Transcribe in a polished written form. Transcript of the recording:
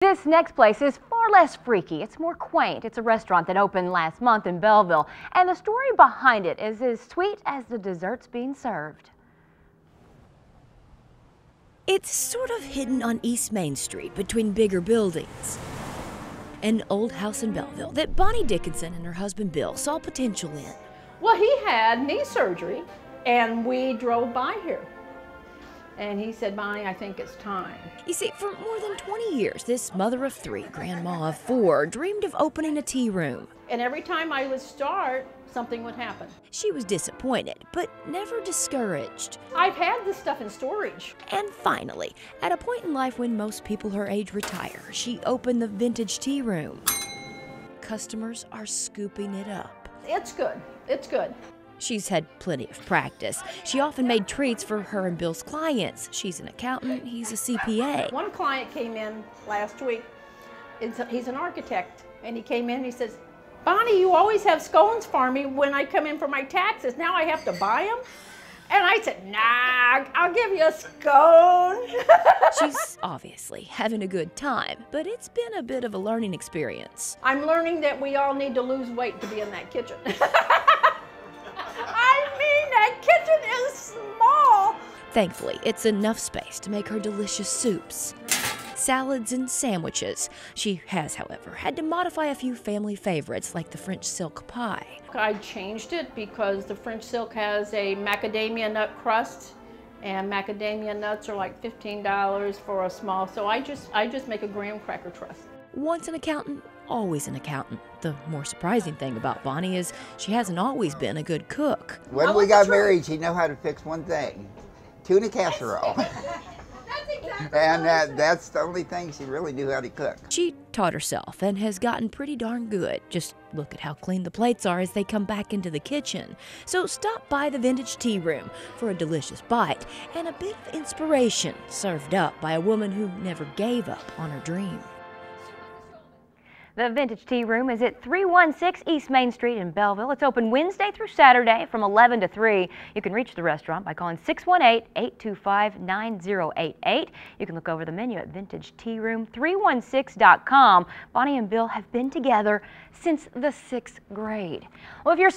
This next place is far less freaky. It's more quaint. It's a restaurant that opened last month in Belleville, and the story behind it is as sweet as the desserts being served. It's sort of hidden on East Main Street between bigger buildings. An old house in Belleville that Bonnie Dickinson and her husband Bill saw potential in. Well, he had knee surgery, and we drove by here. And he said, Bonnie, I think it's time. You see, for more than 20 years, this mother of three, grandma of four, dreamed of opening a tea room. And every time I would start, something would happen. She was disappointed, but never discouraged. I've had this stuff in storage. And finally, at a point in life when most people her age retire, she opened the vintage tea room. Customers are scooping it up. It's good. It's good. She's had plenty of practice. She often made treats for her and Bill's clients. She's an accountant, he's a CPA. One client came in last week. He's an architect, and he came in and he says, Bonnie, you always have scones for me when I come in for my taxes. Now I have to buy them? And I said, nah, I'll give you a scone. She's obviously having a good time, but it's been a bit of a learning experience. I'm learning that we all need to lose weight to be in that kitchen. That kitchen is small. Thankfully, it's enough space to make her delicious soups, salads, and sandwiches. She has, however, had to modify a few family favorites like the French silk pie. I changed it because the French silk has a macadamia nut crust, and macadamia nuts are like $15 for a small, so I just make a graham cracker crust. Once an accountant, always an accountant. The more surprising thing about Bonnie is she hasn't always been a good cook. When we got married, she knew how to fix one thing: tuna casserole. And that's the only thing she really knew how to cook. She taught herself and has gotten pretty darn good. Just look at how clean the plates are as they come back into the kitchen. So stop by the vintage tea room for a delicious bite and a bit of inspiration served up by a woman who never gave up on her dream. The Vintage Tea Room is at 316 East Main Street in Belleville. It's open Wednesday through Saturday from 11 to 3. You can reach the restaurant by calling 618-825-9088. You can look over the menu at vintagetearoom316.com. Bonnie and Bill have been together since the 6th grade. Well, if you're